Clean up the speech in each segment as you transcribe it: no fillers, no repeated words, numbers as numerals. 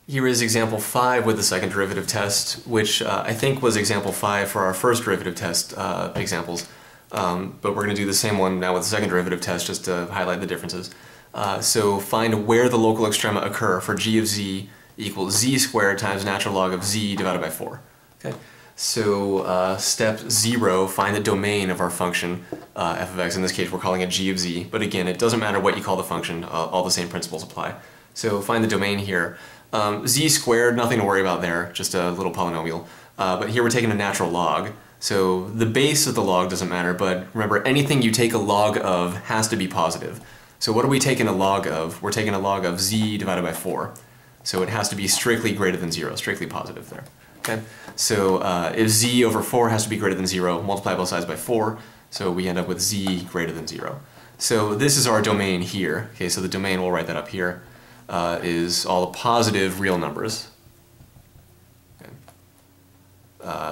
Here is example 5 with the second derivative test, which I think was example 5 for our first derivative test examples. But we're going to do the same one now with the second derivative test just to highlight the differences. So find where the local extrema occur for g of z equals z squared times natural log of z divided by 4. Okay. So step 0, find the domain of our function f of x. In this case we're calling it g of z, but again it doesn't matter what you call the function, all the same principles apply. So find the domain here. Z squared, nothing to worry about there, just a little polynomial. But here we're taking a natural log. So the base of the log doesn't matter, but remember anything you take a log of has to be positive. So what are we taking a log of? We're taking a log of z divided by 4. So it has to be strictly greater than 0, strictly positive there. Okay? So if z over 4 has to be greater than 0, multiply both sides by 4, so we end up with z greater than 0. So this is our domain here. Okay, so the domain, we'll write that up here. Is all the positive real numbers. Okay.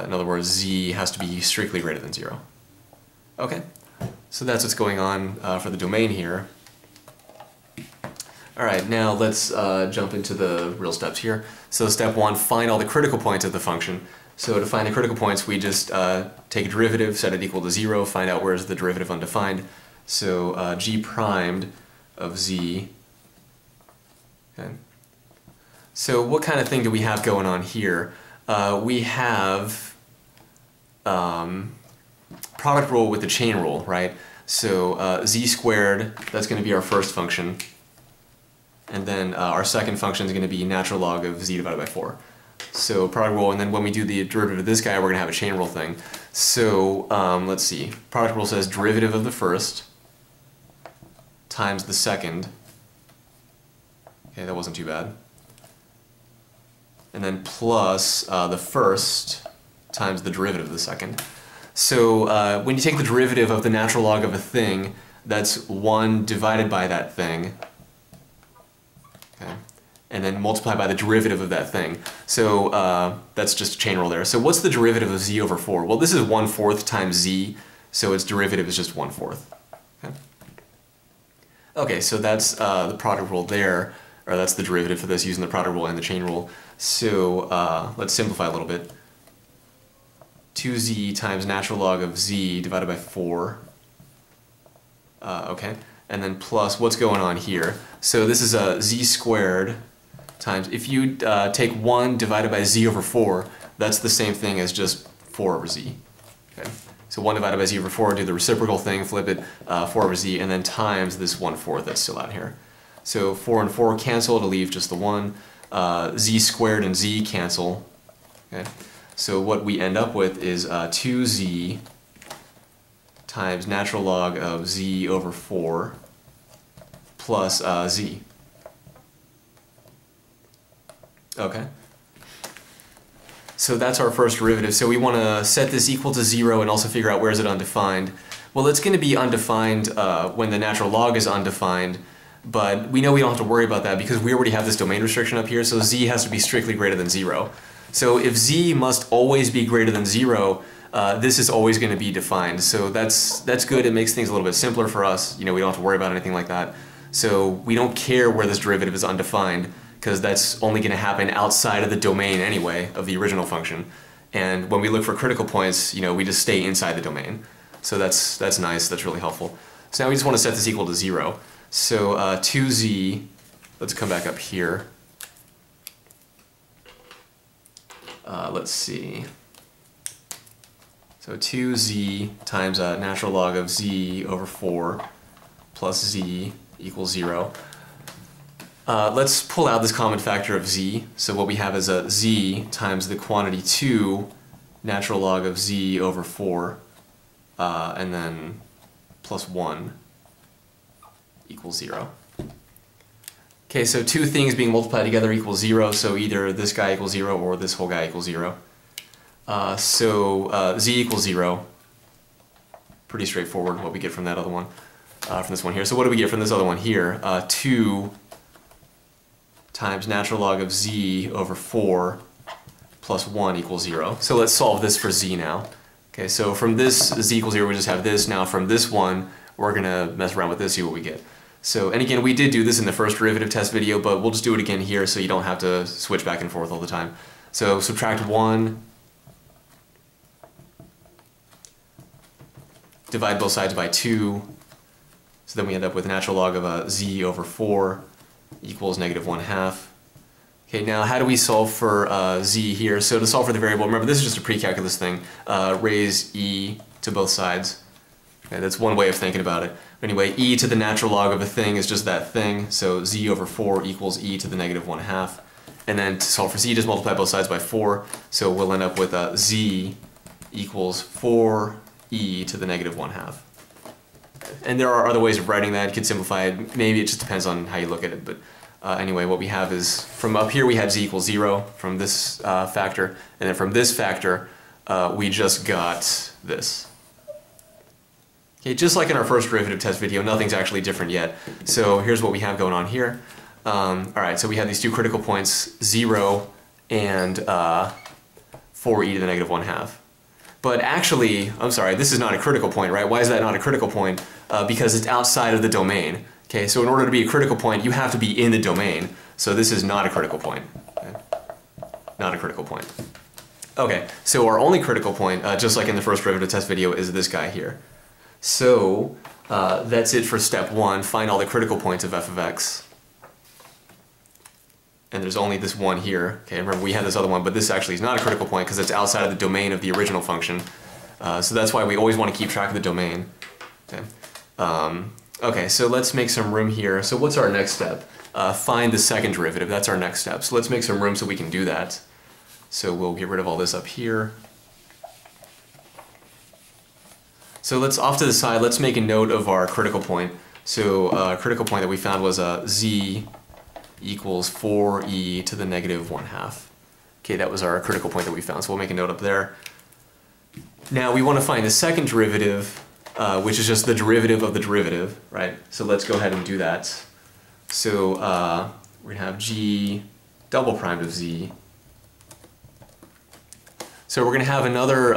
In other words, z has to be strictly greater than 0. Okay, so that's what's going on for the domain here. Alright, now let's jump into the real steps here. So step 1, find all the critical points of the function. So to find the critical points, we just take a derivative, set it equal to 0, find out where's the derivative undefined. So g primed of z. Okay. So what kind of thing do we have going on here? We have product rule with the chain rule, right? So z squared, that's going to be our first function. And then our second function is going to be natural log of z divided by 4. So product rule, and then when we do the derivative of this guy, we're going to have a chain rule thing. So let's see. Product rule says derivative of the first times the second. Okay, that wasn't too bad. And then plus the first times the derivative of the second. So when you take the derivative of the natural log of a thing, that's 1 divided by that thing. Okay. And then multiply by the derivative of that thing. So that's just a chain rule there. So what's the derivative of z over 4? Well, this is 1/4 times z, so its derivative is just 1/4. Okay, okay, so that's the product rule there. Or that's the derivative for this using the product rule and the chain rule. So let's simplify a little bit. 2z times natural log of z divided by 4. Okay, and then plus what's going on here. So this is a z squared times, if you take 1 divided by z over 4, that's the same thing as just 4 over z. Okay, so 1 divided by z over 4, do the reciprocal thing, flip it 4 over z, and then times this 1/4 that's still out here. So 4 and 4 cancel to leave just the 1. Z squared and z cancel. Okay. So what we end up with is 2z times natural log of z over 4 plus z. Okay. So that's our first derivative. So we want to set this equal to 0 and also figure out where is it undefined. Well, it's going to be undefined when the natural log is undefined. But we know we don't have to worry about that because we already have this domain restriction up here, so z has to be strictly greater than 0. So if z must always be greater than 0, this is always going to be defined. So that's good. It makes things a little bit simpler for us. You know, we don't have to worry about anything like that. So we don't care where this derivative is undefined because that's only going to happen outside of the domain anyway of the original function. And when we look for critical points, you know, we just stay inside the domain. So that's nice. That's really helpful. So now we just want to set this equal to 0. So 2z, let's come back up here. Let's see. So 2z times natural log of z over 4 plus z equals 0. Let's pull out this common factor of z. So what we have is a z times the quantity 2 natural log of z over 4 and then plus 1 equals 0. Okay, so two things being multiplied together equals 0, so either this guy equals 0 or this whole guy equals 0. So z equals 0. Pretty straightforward what we get from that other one, from this one here. So what do we get from this other one here? 2 times natural log of z over 4 plus 1 equals 0. So let's solve this for z now. Okay, so from this z equals 0 we just have this. Now from this one we're going to mess around with this, see what we get. So, and again, we did do this in the first derivative test video, but we'll just do it again here so you don't have to switch back and forth all the time. So subtract 1, divide both sides by 2, so then we end up with natural log of z over 4 equals negative 1/2. Okay, now how do we solve for z here? So to solve for the variable, remember this is just a pre-calculus thing, raise e to both sides. Okay, that's one way of thinking about it. Anyway, e to the natural log of a thing is just that thing, so z over 4 equals e to the negative 1/2. And then to solve for z, just multiply both sides by 4, so we'll end up with z equals 4e to the negative 1/2. And there are other ways of writing that. You could simplify it. Maybe it just depends on how you look at it. But anyway, what we have is, from up here we had z equals 0 from this factor, and then from this factor we just got this. Okay, just like in our first derivative test video, nothing's actually different yet. So here's what we have going on here. Alright, so we have these two critical points, 0 and 4e to the negative 1/2. But actually, I'm sorry, this is not a critical point, right? Why is that not a critical point? Because it's outside of the domain. Okay, so in order to be a critical point, you have to be in the domain. So this is not a critical point. Okay? Not a critical point. Okay, so our only critical point, just like in the first derivative test video, is this guy here. So that's it for step 1. Find all the critical points of f of x. And there's only this one here. Okay, remember we had this other one, but this actually is not a critical point because it's outside of the domain of the original function. So that's why we always want to keep track of the domain. Okay. Okay, so let's make some room here. So what's our next step? Find the second derivative. That's our next step. So let's make some room so we can do that. So we'll get rid of all this up here. So let's, off to the side, let's make a note of our critical point. So a critical point that we found was z equals 4e to the negative 1/2. Okay, that was our critical point that we found, so we'll make a note up there. Now we want to find the second derivative, which is just the derivative of the derivative, right? So let's go ahead and do that. So we're going to have g double prime of z. So we're going to have another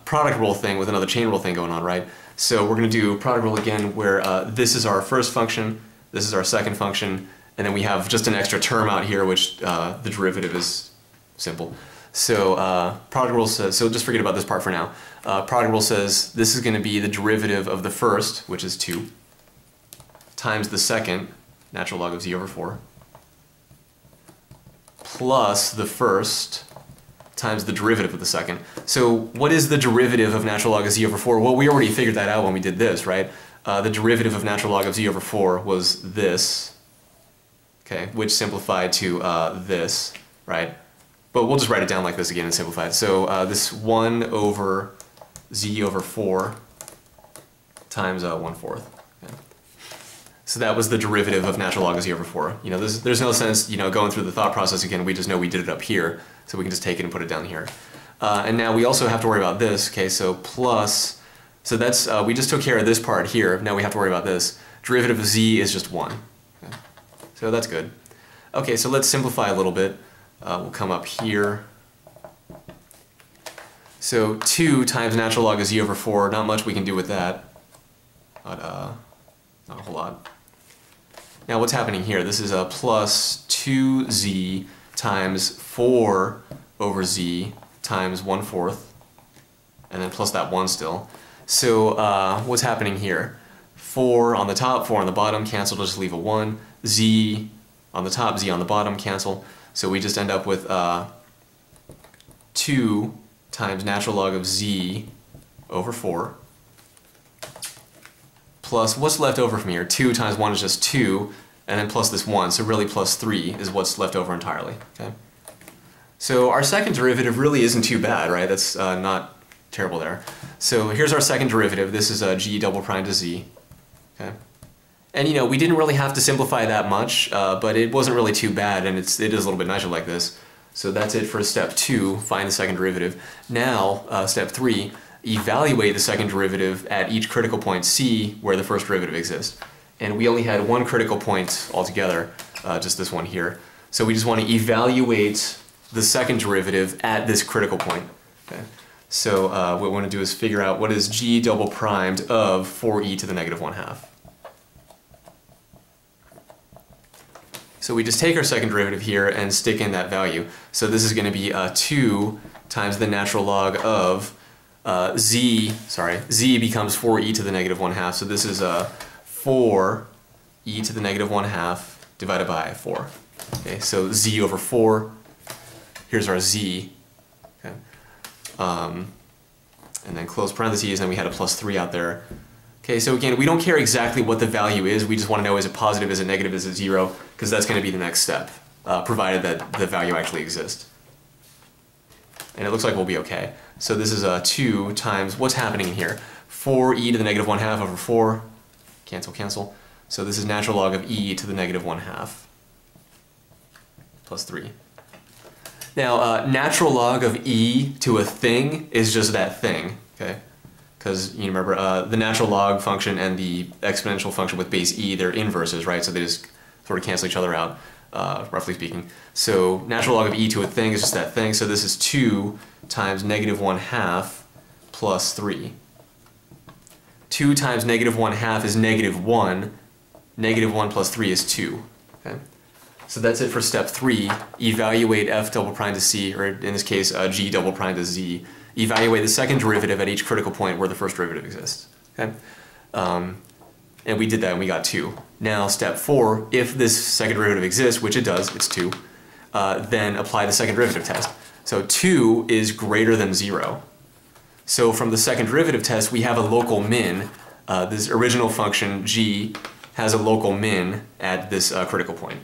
product rule thing with another chain rule thing going on, right? So we're going to do product rule again where this is our first function, this is our second function, and then we have just an extra term out here which the derivative is simple. So product rule says, so just forget about this part for now. Product rule says this is going to be the derivative of the first, which is 2, times the second, natural log of z over 4, plus the first times the derivative of the second. So what is the derivative of natural log of z over 4? Well, we already figured that out when we did this, right? The derivative of natural log of z over 4 was this, okay, which simplified to this, right? But we'll just write it down like this again and simplify it. So this 1 over z over 4 times 1/4. Okay. So that was the derivative of natural log of z over 4. You know, there's no sense, you know, going through the thought process again. We just know we did it up here, so we can just take it and put it down here. And now we also have to worry about this. Okay, so plus, so that's we just took care of this part here. Now we have to worry about this. Derivative of z is just 1. Okay. So that's good. Okay, so let's simplify a little bit. We'll come up here. So 2 times natural log of z over 4, not much we can do with that. But not a whole lot. Now what's happening here? This is a plus 2z times 4 over z times 1/4, and then plus that 1 still. So what's happening here? 4 on the top, 4 on the bottom, cancel, just leave a 1. Z on the top, z on the bottom, cancel. So we just end up with 2 times natural log of z over 4 plus, what's left over from here? 2 times 1 is just 2, and then plus this 1, so really plus 3 is what's left over entirely. Okay. So our second derivative really isn't too bad, right? That's not terrible there. So here's our second derivative. This is g double prime to z. Okay. And you know, we didn't really have to simplify that much, but it wasn't really too bad, and it is a little bit nicer like this. So that's it for step 2, find the second derivative. Now, step 3, evaluate the second derivative at each critical point C where the first derivative exists. And we only had one critical point altogether, just this one here. So we just want to evaluate the second derivative at this critical point. Okay. So what we want to do is figure out what is g double primed of 4e to the negative 1/2. So we just take our second derivative here and stick in that value. So this is going to be 2 times the natural log of z becomes 4e to the negative 1/2. So this is 4e to the negative 1/2 divided by 4. Okay, so z over 4, here's our z. Okay. And then close parentheses, and we had a plus 3 out there. Okay, so again, we don't care exactly what the value is, we just want to know is it positive, is it negative, is it 0, because that's going to be the next step, provided that the value actually exists. And it looks like we'll be okay. So this is 2 times, what's happening here? 4e to the negative 1/2 over 4, cancel, cancel. So this is natural log of e to the negative 1/2 plus 3. Now, natural log of e to a thing is just that thing, okay? Because you remember the natural log function and the exponential function with base e, they're inverses, right? So they just sort of cancel each other out, roughly speaking. So natural log of e to a thing is just that thing. So this is 2 times negative 1/2 plus 3. 2 times negative 1/2 is negative 1. Negative 1 plus 3 is 2. Okay? So that's it for step 3. Evaluate f double prime to c, or in this case, g double prime to z. Evaluate the second derivative at each critical point where the first derivative exists. Okay? And we did that and we got 2. Now step 4, if this second derivative exists, which it does, it's 2, then apply the second derivative test. So 2 is greater than 0. So from the second derivative test, we have a local min. This original function g has a local min at this critical point.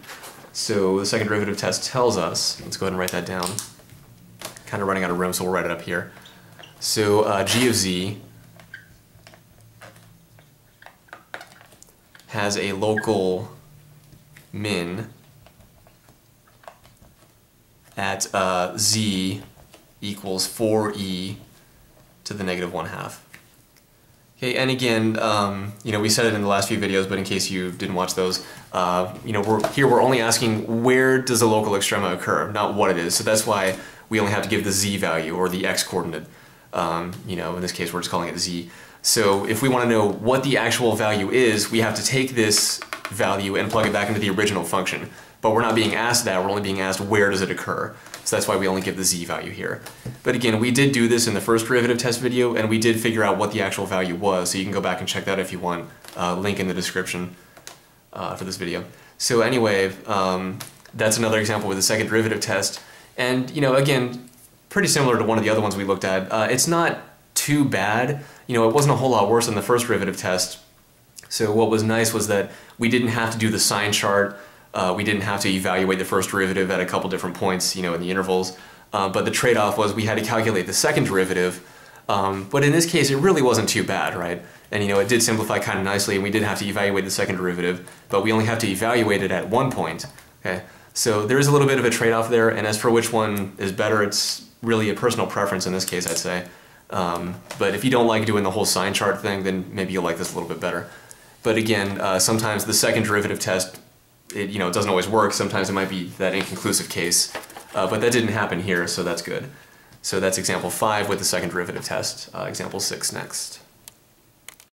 So the second derivative test tells us, let's go ahead and write that down. Kind of running out of room, so we'll write it up here. So g of z has a local min at z equals 4e to the negative 1/2. Okay, and again, you know, we said it in the last few videos, but in case you didn't watch those, you know, we're only asking where does the local extrema occur, not what it is. So that's why we only have to give the z value or the x coordinate. You know, in this case, we're just calling it z. So if we want to know what the actual value is, we have to take this value and plug it back into the original function. But we're not being asked that, we're only being asked where does it occur. So that's why we only give the z value here. But again, we did do this in the first derivative test video, and we did figure out what the actual value was, so you can go back and check that if you want. Link in the description for this video. So anyway, that's another example with the second derivative test. And you know, again, pretty similar to one of the other ones we looked at. It's not too bad. You know, it wasn't a whole lot worse than the first derivative test. So what was nice was that we didn't have to do the sign chart. We didn't have to evaluate the first derivative at a couple different points, you know, in the intervals. But the trade-off was we had to calculate the second derivative. But in this case, it really wasn't too bad, right? And you know, it did simplify kind of nicely, and we didn't have to evaluate the second derivative, but we only have to evaluate it at one point. Okay, so there is a little bit of a trade-off there. And as for which one is better, it's really a personal preference in this case, I'd say. But if you don't like doing the whole sign chart thing, then maybe you'll like this a little bit better. But again, sometimes the second derivative test, it doesn't always work. Sometimes it might be that inconclusive case, but that didn't happen here, so that's good. So that's example 5 with the second derivative test. Example 6 next.